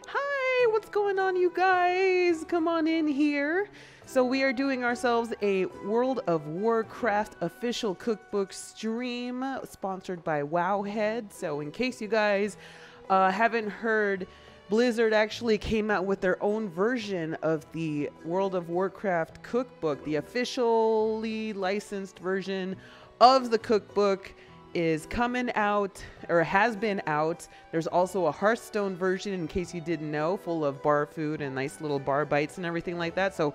Hi, what's going on, you guys? Come on in here. So we are doing ourselves a World of Warcraft official cookbook stream sponsored by Wowhead. So in case you guys haven't heard, Blizzard actually came out with their own version of the World of Warcraft cookbook. The officially licensed version of the cookbook is coming out, or has been out. There's also a Hearthstone version, in case you didn't know, full of bar food and nice little bar bites and everything like that. So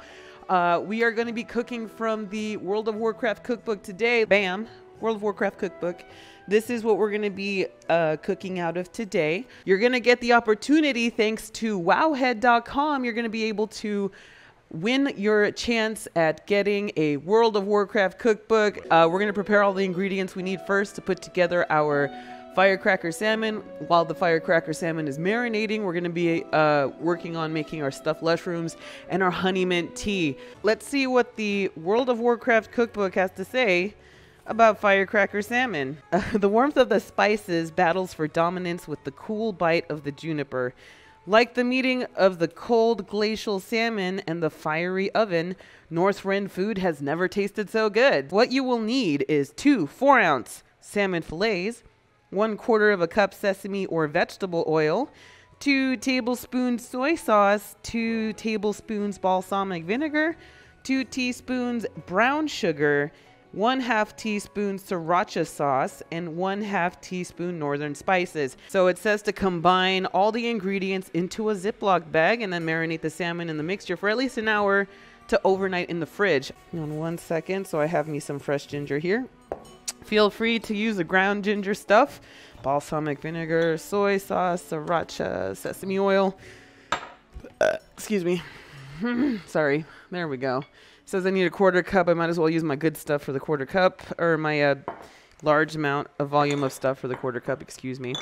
we are going to be cooking from the World of Warcraft cookbook today. Bam! World of Warcraft cookbook. This is what we're going to be cooking out of today. You're going to get the opportunity, thanks to wowhead.com, you're going to be able to win your chance at getting a World of Warcraft cookbook. We're going to prepare all the ingredients we need first to put together our Firecracker salmon. While the Firecracker salmon is marinating, we're going to be working on making our stuffed Lushrooms and our Honeymint tea. Let's see what the World of Warcraft cookbook has to say about Firecracker salmon. The warmth of the spices battles for dominance with the cool bite of the juniper. Like the meeting of the cold glacial salmon and the fiery oven, Northrend food has never tasted so good. What you will need is 2 4-ounce salmon fillets, 1/4 of a cup sesame or vegetable oil, 2 tablespoons soy sauce, 2 tablespoons balsamic vinegar, 2 teaspoons brown sugar, 1/2 teaspoon sriracha sauce, and 1/2 teaspoon northern spices. So it says to combine all the ingredients into a Ziploc bag and then marinate the salmon in the mixture for at least an hour to overnight in the fridge. Hang on 1 second, so I have me some fresh ginger here. Feel free to use the ground ginger stuff, balsamic vinegar, soy sauce, sriracha, sesame oil. Excuse me. Sorry. There we go. Says I need a 1/4 cup. I might as well use my good stuff for the 1/4 cup, or my large amount of volume of stuff for the 1/4 cup, excuse me.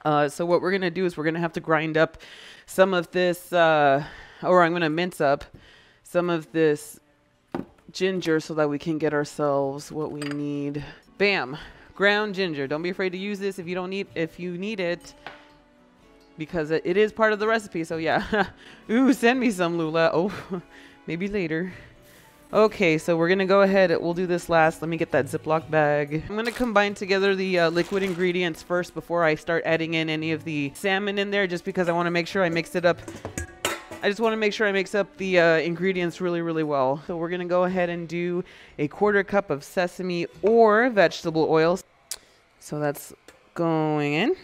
So what we're going to do is we're going to have to grind up some of this, or I'm going to mince up some of this ginger so that we can get ourselves what we need. Bam! Ground ginger. Don't be afraid to use this if you need it, because it is part of the recipe. So yeah. Ooh, send me some, Lula. Oh. Maybe later. Okay, so we're going to go ahead. We'll do this last. Let me get that Ziploc bag. I'm going to combine together the liquid ingredients first before I start adding in any of the salmon in there, just because I want to make sure I mix it up. I just want to make sure I mix up the ingredients really, really well. So we're going to go ahead and do a 1/4 cup of sesame or vegetable oil. So that's going in.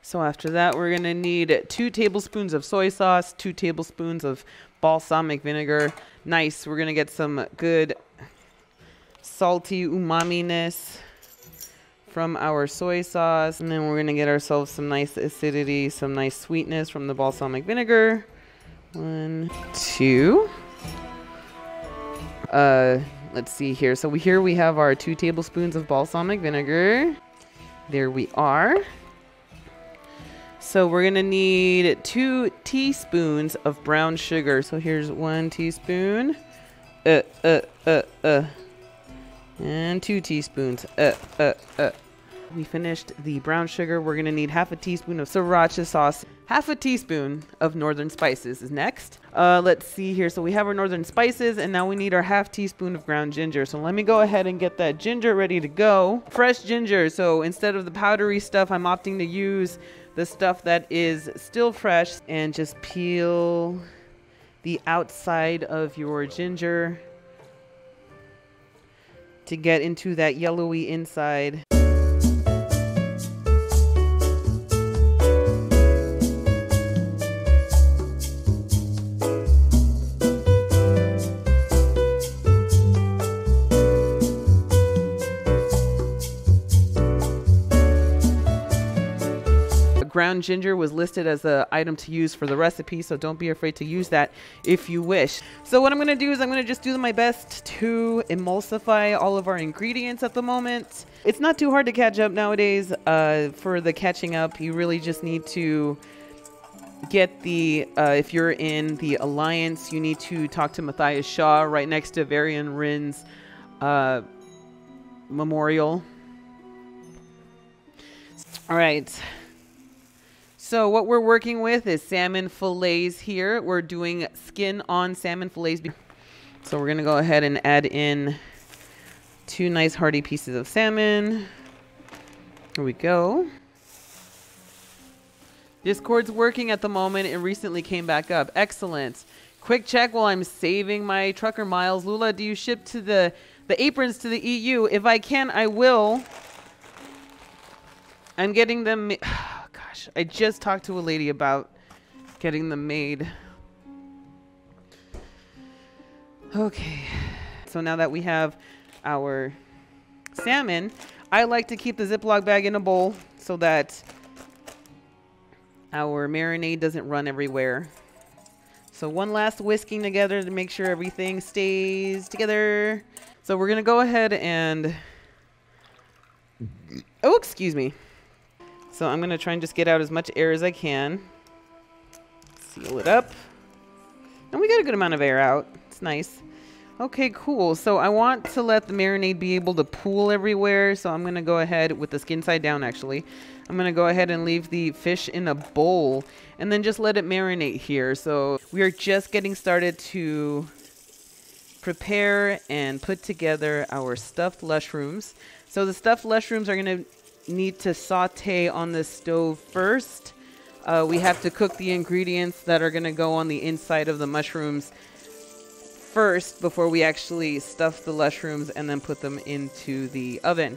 So after that, we're going to need 2 tablespoons of soy sauce, 2 tablespoons of balsamic vinegar. Nice. We're going to get some good salty umami-ness from our soy sauce. And then we're going to get ourselves some nice acidity, some nice sweetness from the balsamic vinegar. 1, 2. Let's see here. So here we have our 2 tablespoons of balsamic vinegar. There we are. So we're going to need 2 teaspoons of brown sugar. So here's 1 teaspoon. And 2 teaspoons. We finished the brown sugar. We're going to need 1/2 teaspoon of sriracha sauce. 1/2 teaspoon of northern spices is next. Let's see here. So we have our northern spices, and now we need our 1/2 teaspoon of ground ginger. So let me go ahead and get that ginger ready to go. Fresh ginger. So instead of the powdery stuff, I'm opting to use the stuff that is still fresh, and just peel the outside of your ginger to get into that yellowy inside. Ground ginger was listed as the item to use for the recipe, so don't be afraid to use that if you wish. So what I'm going to do is I'm going to just do my best to emulsify all of our ingredients at the moment. It's not too hard to catch up nowadays. For the catching up, you really just need to get the, if you're in the Alliance, you need to talk to Matthias Shaw right next to Varian Rin's memorial. All right. So what we're working with is salmon fillets here. We're doing skin on salmon fillets. So we're gonna go ahead and add in 2 nice hearty pieces of salmon. Here we go. Discord's working at the moment. It recently came back up. Excellent. Quick check while I'm saving my trucker miles. Lula, do you ship to the aprons to the EU? If I can, I will. I'm getting them. Oh, gosh, I just talked to a lady about getting them made. Okay. So now that we have our salmon, I like to keep the Ziploc bag in a bowl so that our marinade doesn't run everywhere. So one last whisking together to make sure everything stays together. So we're gonna go ahead and, oh, excuse me. So I'm gonna try and just get out as much air as I can. Seal it up. And we got a good amount of air out. It's nice. Okay, cool. So I want to let the marinade be able to pool everywhere. So I'm gonna go ahead with the skin side down actually. I'm gonna go ahead and leave the fish in a bowl and then just let it marinate here. So we are just getting started to prepare and put together our stuffed Lushrooms. So the stuffed Lushrooms are gonna need to saute on the stove first. We have to cook the ingredients that are gonna go on the inside of the mushrooms first before we actually stuff the Lushrooms and then put them into the oven.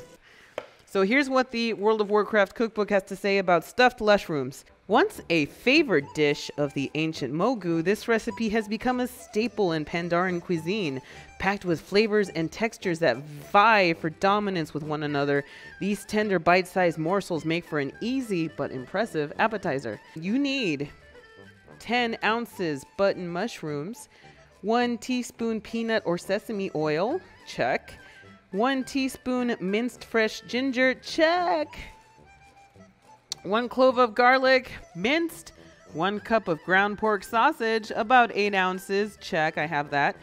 So here's what the World of Warcraft cookbook has to say about stuffed Lushrooms. Once a favorite dish of the ancient Mogu, this recipe has become a staple in Pandaren cuisine. Packed with flavors and textures that vie for dominance with one another, these tender bite-sized morsels make for an easy but impressive appetizer. You need 10 ounces button mushrooms, 1 teaspoon peanut or sesame oil, check. 1 teaspoon minced fresh ginger, check. 1 clove of garlic, minced. 1 cup of ground pork sausage, about 8 ounces, check, I have that.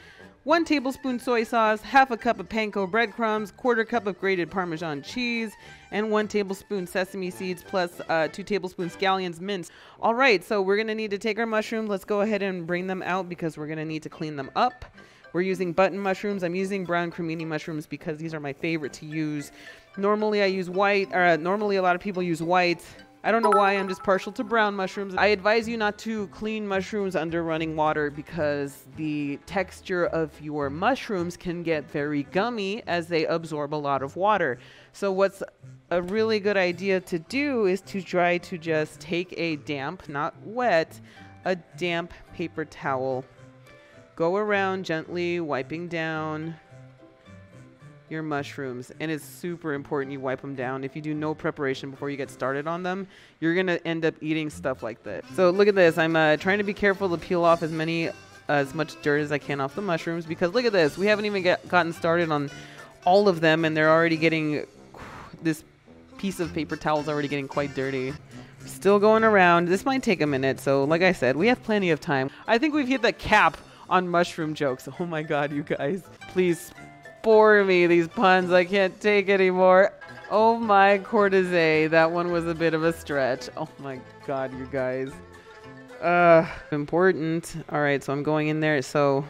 1 tablespoon soy sauce, half a cup of panko breadcrumbs, 1/4 cup of grated Parmesan cheese, and 1 tablespoon sesame seeds plus 2 tablespoons scallions minced. All right, so we're gonna need to take our mushrooms. Let's go ahead and bring them out because we're gonna need to clean them up. We're using button mushrooms. I'm using brown cremini mushrooms because these are my favorite to use. Normally I use white, or normally a lot of people use white. I don't know why, I'm just partial to brown mushrooms. I advise you not to clean mushrooms under running water because the texture of your mushrooms can get very gummy as they absorb a lot of water. So what's a really good idea to do is to try to just take a damp, not wet, a damp paper towel. Go around gently wiping down your mushrooms, and it's super important you wipe them down. If you do no preparation before you get started on them, you're gonna end up eating stuff like this. So look at this. I'm trying to be careful to peel off as much dirt as I can off the mushrooms because look at this. We haven't even gotten started on all of them, and they're already getting, this piece of paper towel is already getting quite dirty. Still going around. This might take a minute, so like I said, we have plenty of time. I think we've hit the cap on mushroom jokes. Oh my god, you guys, please bore me, these puns. I can't take anymore. Oh my courtesy, that one was a bit of a stretch. Oh my god, you guys. Important. All right, so I'm going in there. So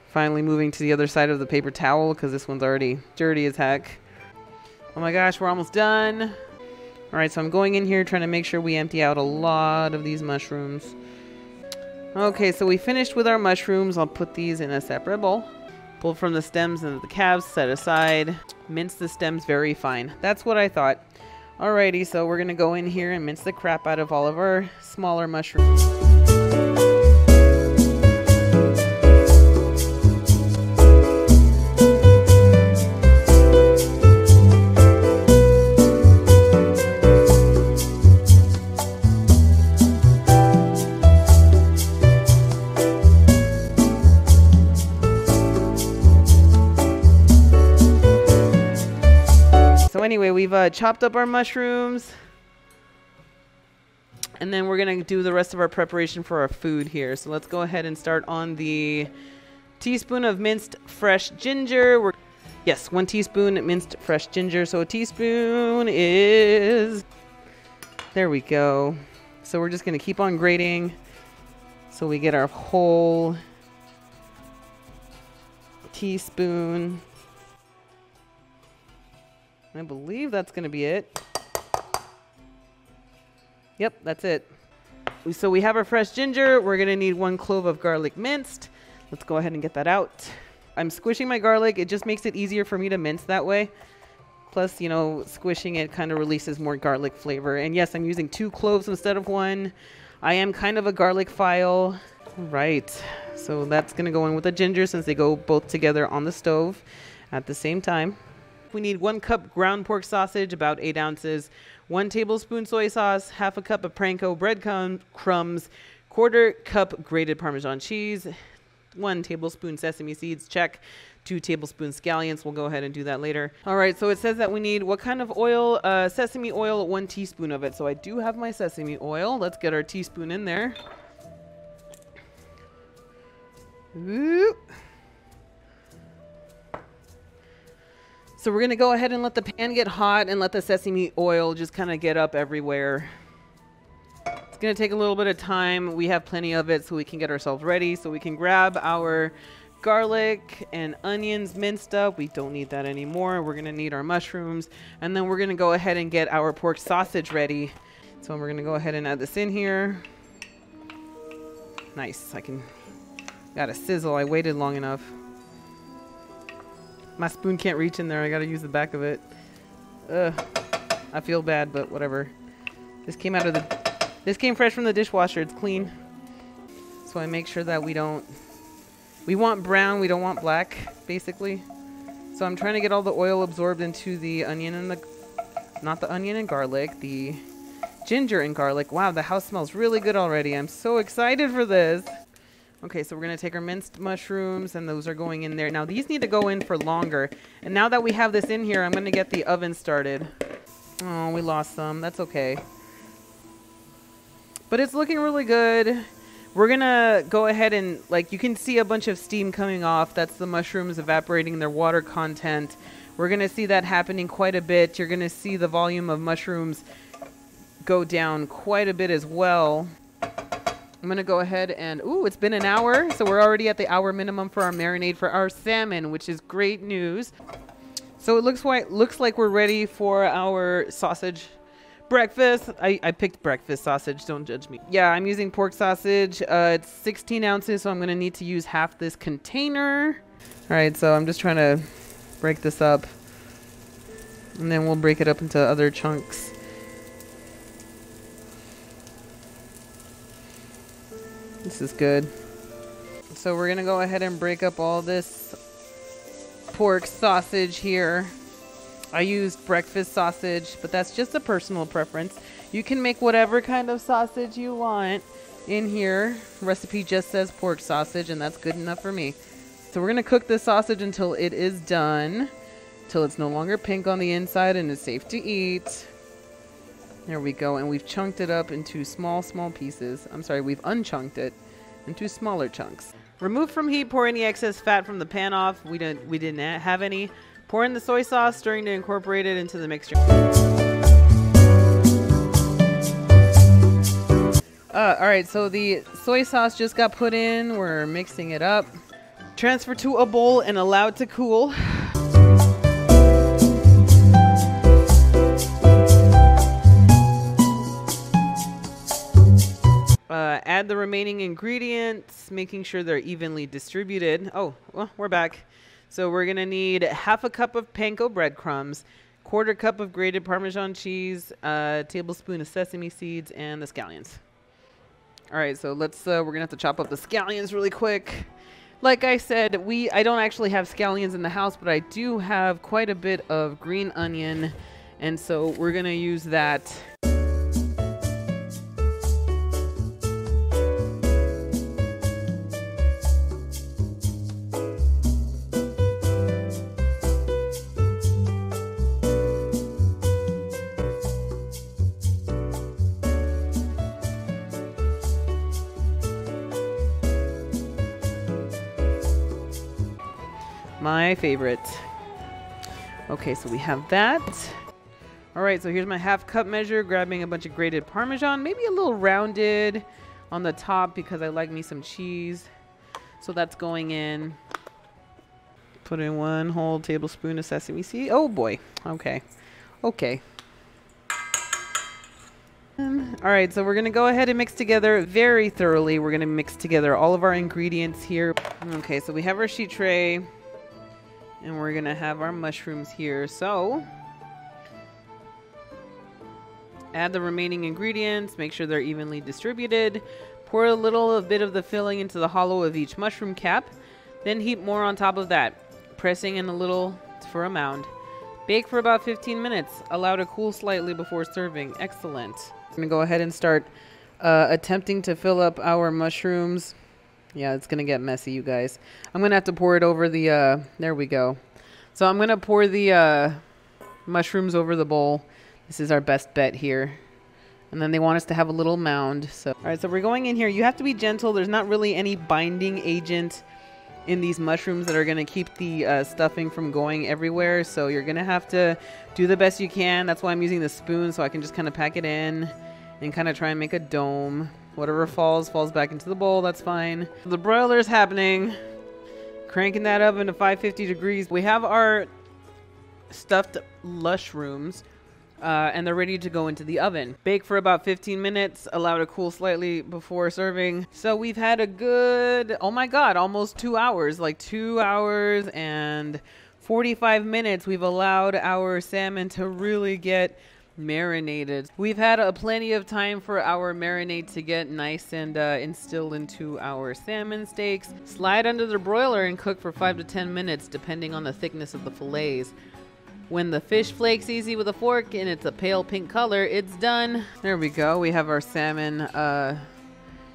finally moving to the other side of the paper towel because this one's already dirty as heck. Oh my gosh, we're almost done. All right, so I'm going in here trying to make sure we empty out a lot of these mushrooms. Okay, so we finished with our mushrooms. I'll put these in a separate bowl. Pull from the stems and the calves, set aside. Mince the stems very fine. That's what I thought. Alrighty, so we're gonna go in here and mince the crap out of all of our smaller mushrooms. Anyway, we've chopped up our mushrooms, and then we're gonna do the rest of our preparation for our food here. So let's go ahead and start on the teaspoon of minced fresh ginger. Yes, 1 teaspoon minced fresh ginger. So a teaspoon is, there we go. So we're just going to keep on grating so we get our whole teaspoon. I believe that's going to be it. Yep, that's it. So we have our fresh ginger. We're going to need 1 clove of garlic minced. Let's go ahead and get that out. I'm squishing my garlic. It just makes it easier for me to mince that way. Plus, you know, squishing it kind of releases more garlic flavor. And yes, I'm using 2 cloves instead of 1. I am kind of a garlic file. Right. So that's going to go in with the ginger since they go both together on the stove at the same time. We need 1 cup ground pork sausage, about 8 ounces, 1 tablespoon soy sauce, half a cup of panko breadcrumbs, 1/4 cup grated Parmesan cheese, 1 tablespoon sesame seeds, check, 2 tablespoon scallions. We'll go ahead and do that later. All right, so it says that we need what kind of oil? Sesame oil, 1 teaspoon of it. So I do have my sesame oil. Let's get our teaspoon in there. Ooh. So we're going to go ahead and let the pan get hot and let the sesame oil just kind of get up everywhere. It's going to take a little bit of time. We have plenty of it so we can get ourselves ready. So we can grab our garlic and onions minced up. We don't need that anymore. We're going to need our mushrooms. And then we're going to go ahead and get our pork sausage ready. So we're going to go ahead and add this in here. Nice. Got a sizzle. I waited long enough. My spoon can't reach in there. I gotta use the back of it. Ugh. I feel bad, but whatever. This came fresh from the dishwasher. It's clean. So I make sure that we want brown, we don't want black, basically. So I'm trying to get all the oil absorbed into the onion and not the onion and garlic, the ginger and garlic. Wow, the house smells really good already. I'm so excited for this. Okay, so we're going to take our minced mushrooms, and those are going in there. Now, these need to go in for longer. And now that we have this in here, I'm going to get the oven started. Oh, we lost some. That's okay. But it's looking really good. We're going to go ahead and, like, you can see a bunch of steam coming off. That's the mushrooms evaporating their water content. We're going to see that happening quite a bit. You're going to see the volume of mushrooms go down quite a bit as well. I'm going to go ahead and, ooh, it's been an hour. So we're already at the hour minimum for our marinade for our salmon, which is great news. So it looks like we're ready for our sausage breakfast. I picked breakfast sausage. Don't judge me. Yeah, I'm using pork sausage. It's 16 ounces, so I'm going to need to use half this container. All right, so I'm just trying to break this up. And then we'll break it up into other chunks. This is good. So we're going to go ahead and break up all this pork sausage here. I used breakfast sausage, but that's just a personal preference. You can make whatever kind of sausage you want in here. Recipe just says pork sausage, and that's good enough for me. So we're going to cook this sausage until it is done, till it's no longer pink on the inside and is safe to eat. There we go, and we've chunked it up into small pieces. I'm sorry, we've unchunked it into smaller chunks. Remove from heat, pour any excess fat from the pan off. We didn't have any. Pour in the soy sauce, stirring to incorporate it into the mixture. All right, so the soy sauce just got put in. We're mixing it up. Transfer to a bowl and allow it to cool. Add the remaining ingredients, making sure they're evenly distributed. Oh, well, we're back. So we're going to need half a cup of panko breadcrumbs, 1/4 cup of grated Parmesan cheese, a tablespoon of sesame seeds, and the scallions. All right, so let's, we're going to have to chop up the scallions really quick. Like I said, I don't actually have scallions in the house, but I do have quite a bit of green onion, and so we're going to use that. My favorite. Okay, so we have that. All right, so here's my half cup measure, grabbing a bunch of grated Parmesan, maybe a little rounded on the top because I like me some cheese. So that's going in. Put in 1 whole tablespoon of sesame seed. Oh boy. Okay. Okay. All right, so we're gonna go ahead and mix together very thoroughly. We're gonna mix together all of our ingredients here. Okay, so we have our sheet tray and we're gonna have our mushrooms here. So add the remaining ingredients, make sure they're evenly distributed. Pour a little bit of the filling into the hollow of each mushroom cap, then heap more on top of that, pressing in a little for a mound. Bake for about 15 minutes. Allow to cool slightly before serving. Excellent. I'm gonna go ahead and start attempting to fill up our mushrooms. Yeah, it's gonna get messy, you guys. I'm gonna have to pour it over the, there we go. So I'm gonna pour the mushrooms over the bowl. This is our best bet here. And then they want us to have a little mound. So, all right, so we're going in here. You have to be gentle. There's not really any binding agent in these mushrooms that are going to keep the stuffing from going everywhere. So you're going to have to do the best you can. That's why I'm using the spoon, so I can just kind of pack it in and kind of try and make a dome. Whatever falls back into the bowl. That's fine. The broiler is happening. Cranking that oven to 550 degrees. We have our stuffed Lushrooms. And they're ready to go into the oven. Bake for about 15 minutes. Allow to cool slightly before serving. So we've had a good, oh my god, almost 2 hours. Like 2 hours and 45 minutes. We've allowed our salmon to really get marinated. We've had plenty of time for our marinade to get nice and instilled into our salmon steaks. Slide under the broiler and cook for 5 to 10 minutes depending on the thickness of the fillets. When the fish flakes easy with a fork and it's a pale pink color, it's done. There we go. We have our salmon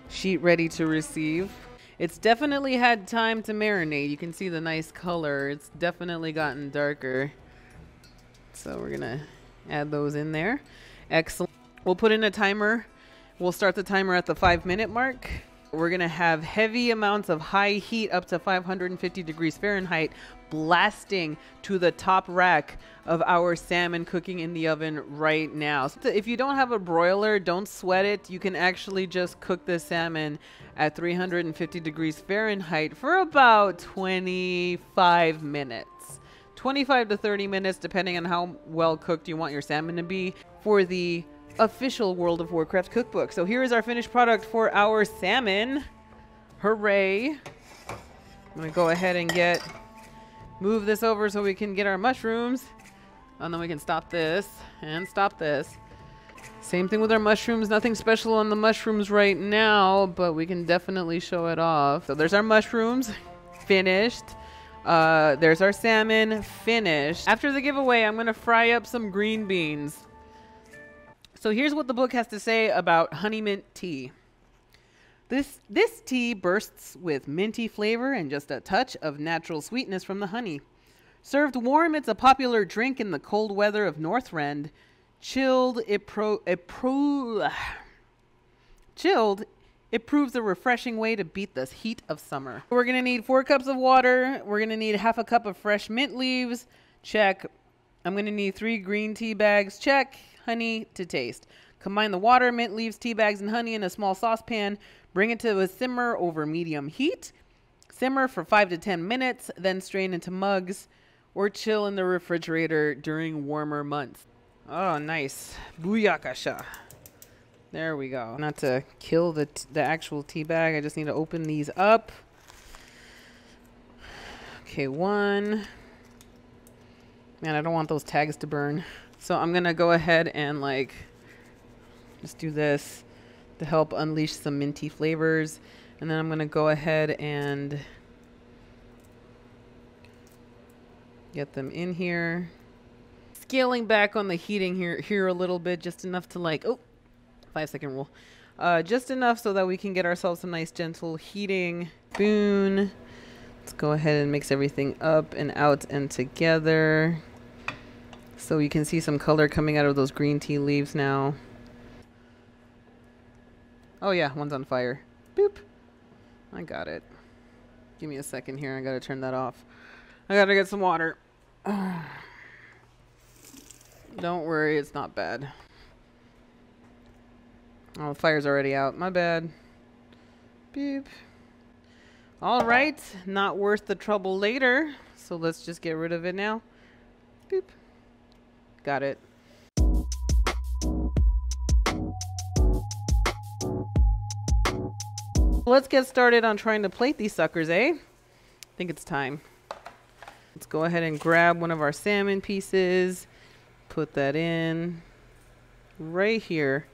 sheet ready to receive. It's definitely had time to marinate. You can see the nice color. It's definitely gotten darker. So we're gonna add those in there. Excellent. We'll put in a timer. We'll start the timer at the 5-minute mark. We're gonna have heavy amounts of high heat up to 550 degrees Fahrenheit blasting to the top rack of our salmon cooking in the oven right now. So if you don't have a broiler, don't sweat it. You can actually just cook the salmon at 350 degrees Fahrenheit for about 25 minutes. 25 to 30 minutes, depending on how well cooked you want your salmon to be for the official World of Warcraft cookbook. So here is our finished product for our salmon. Hooray. I'm gonna go ahead and move this over so we can get our mushrooms. And then we can stop this and stop this. Same thing with our mushrooms. Nothing special on the mushrooms right now, but we can definitely show it off. So there's our mushrooms, finished. There's our salmon, finished. After the giveaway, I'm gonna fry up some green beans. So here's what the book has to say about Honeymint tea. This tea bursts with minty flavor and just a touch of natural sweetness from the honey. Served warm, it's a popular drink in the cold weather of Northrend. Chilled, it proves a refreshing way to beat the heat of summer. We're gonna need 4 cups of water. We're gonna need half a cup of fresh mint leaves. Check. I'm gonna need 3 green tea bags. Check. Honey to taste. Combine the water, mint leaves, tea bags, and honey in a small saucepan. Bring it to a simmer over medium heat. Simmer for 5 to 10 minutes, then strain into mugs or chill in the refrigerator during warmer months. Oh, nice. Booyakasha. There we go. Not to kill the actual tea bag, I just need to open these up. Okay, 1. Man, I don't want those tags to burn. So I'm gonna go ahead and just do this to help unleash some minty flavors. And then I'm gonna go ahead and get them in here. Scaling back on the heating here a little bit, just enough to 5-second rule. Just enough so that we can get ourselves some nice gentle heating. Spoon. Let's go ahead and mix everything up and out and together. So you can see some color coming out of those green tea leaves now. Oh yeah, one's on fire. Boop. I got it. Give me a second here. I gotta turn that off. I gotta get some water. Don't worry, it's not bad. Oh, the fire's already out. My bad. Beep. All right, not worth the trouble later. So let's just get rid of it now. Beep. Got it. Let's get started on trying to plate these suckers, eh? I think it's time. Let's go ahead and grab one of our salmon pieces. Put that in right here.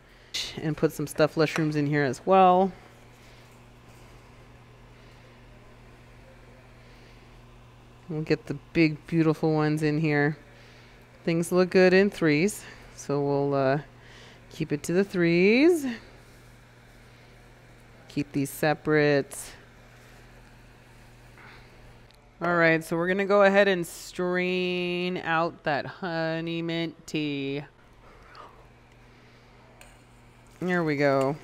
And put some stuffed lushrooms in here as well. We'll get the big, beautiful ones in here. Things look good in threes. So we'll keep it to the threes. Keep these separate. All right, so we're gonna go ahead and strain out that Honeymint tea. There we go.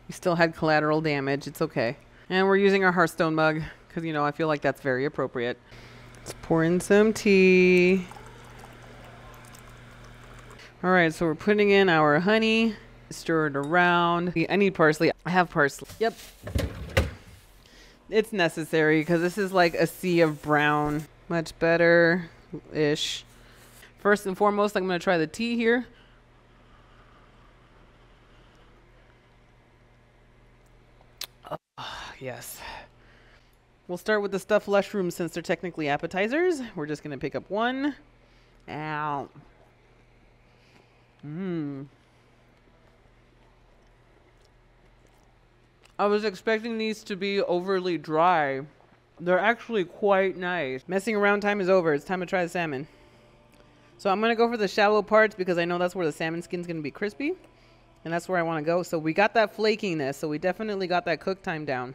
We still had collateral damage. It's okay. And we're using our Hearthstone mug because, you know, I feel like that's very appropriate. Let's pour in some tea. All right, so we're putting in our honey. Stir it around. I need parsley. I have parsley. Yep. It's necessary because this is like a sea of brown. Much better-ish. First and foremost, I'm going to try the tea here. Oh, yes. We'll start with the stuffed lushrooms since they're technically appetizers. We're just going to pick up one. Ow. I was expecting these to be overly dry. They're actually quite nice. Messing around time is over. It's time to try the salmon. So I'm going to go for the shallow parts because I know that's where the salmon skin's going to be crispy. And that's where I want to go. So we got that flakiness. So we definitely got that cook time down.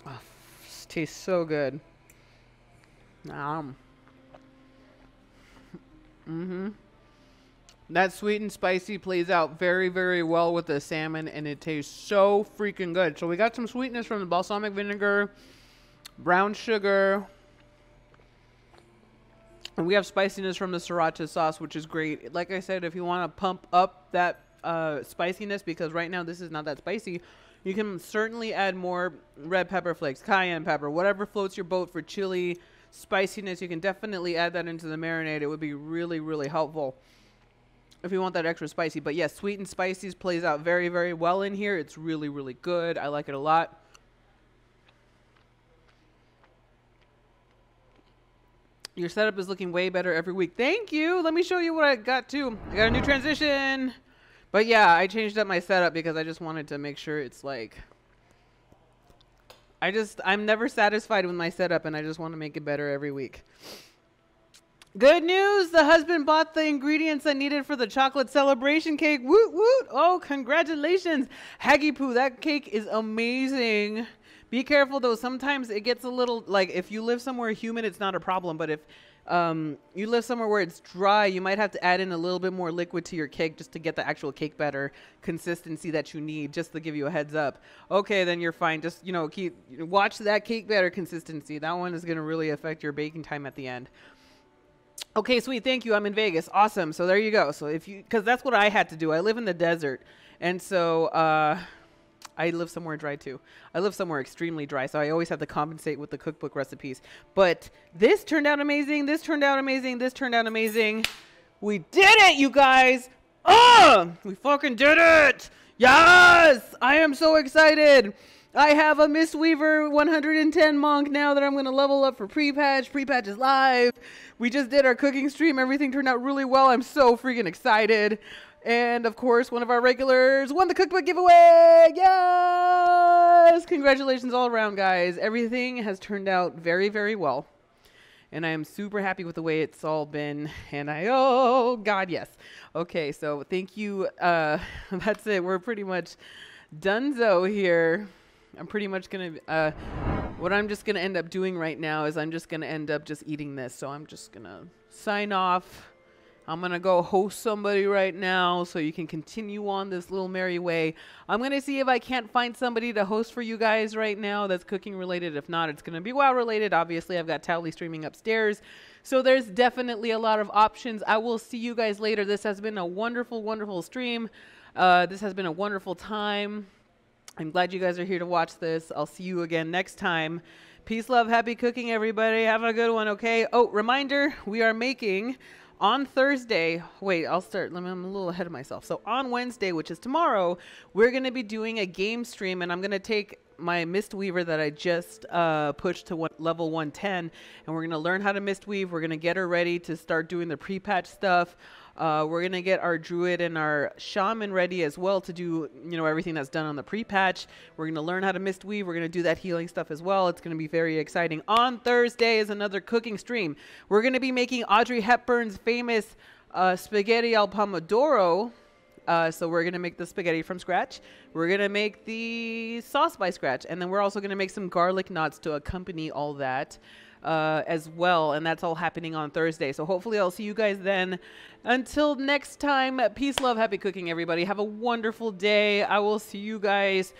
Oh, this tastes so good. That sweet and spicy plays out very, very well with the salmon. And it tastes so freaking good. So we got some sweetness from the balsamic vinegar, brown sugar. And we have spiciness from the sriracha sauce, which is great. Like I said, if you want to pump up that spiciness, because right now this is not that spicy, you can certainly add more red pepper flakes, cayenne pepper, whatever floats your boat for chili spiciness. You can definitely add that into the marinade. It would be really, really helpful if you want that extra spicy. But yes, sweet and spicy plays out very, very well in here. It's really, really good. I like it a lot. Your setup is looking way better every week. Thank you. Let me show you what I got too. I got a new transition. But yeah, I changed up my setup because I just wanted to make sure it's like... I'm never satisfied with my setup and I just want to make it better every week. Good news. The husband bought the ingredients I needed for the chocolate celebration cake. Woot woot. Oh, congratulations. Haggy Poo, that cake is amazing. Be careful though, sometimes it gets a little, like if you live somewhere humid, it's not a problem, but if you live somewhere where it's dry, you might have to add in a little bit more liquid to your cake just to get the actual cake batter consistency that you need, just to give you a heads up. Okay, then you're fine. Just, you know, watch that cake batter consistency. That one is going to really affect your baking time at the end. Okay, sweet. Thank you. I'm in Vegas. Awesome. So there you go. So because that's what I had to do. I live in the desert. And so, I live somewhere dry too. I live somewhere extremely dry, so I always have to compensate with the cookbook recipes. But this turned out amazing. This turned out amazing. This turned out amazing. We did it, you guys. Oh, we fucking did it. Yes, I am so excited. I have a Miss Weaver 110 monk now that I'm going to level up for pre-patch. Pre-patch is live. We just did our cooking stream. Everything turned out really well. I'm so freaking excited. And, of course, one of our regulars won the cookbook giveaway. Yes! Congratulations all around, guys. Everything has turned out very, very well. And I am super happy with the way it's all been. And oh, God, yes. Okay, so thank you. That's it. We're pretty much donezo here. I'm pretty much going to... what I'm just going to end up doing right now is I'm just going to end up just eating this. So I'm just going to sign off. I'm going to go host somebody right now so you can continue on this little merry way. I'm going to see if I can't find somebody to host for you guys right now that's cooking related. If not, it's going to be WoW related. Obviously, I've got Towley streaming upstairs. So there's definitely a lot of options. I will see you guys later. This has been a wonderful, wonderful stream. This has been a wonderful time. I'm glad you guys are here to watch this. I'll see you again next time. Peace, love, happy cooking, everybody. Have a good one, okay? Oh, reminder, we are making... on Thursday, wait, I'll start. I'm a little ahead of myself. So on Wednesday, which is tomorrow, we're going to be doing a game stream, and I'm going to take my Mistweaver that I just pushed to level 110, and we're going to learn how to Mistweave. We're going to get her ready to start doing the pre-patch stuff. We're going to get our Druid and our Shaman ready as well to do, you know, everything that's done on the pre-patch. We're going to learn how to Mistweave. We're going to do that healing stuff as well. It's going to be very exciting. On Thursday is another cooking stream. We're going to be making Audrey Hepburn's famous spaghetti al pomodoro. So we're going to make the spaghetti from scratch. We're going to make the sauce by scratch. And then we're also going to make some garlic knots to accompany all that as well. And that's all happening on Thursday. So hopefully I'll see you guys then. Until next time, peace, love, happy cooking, everybody. Have a wonderful day. I will see you guys.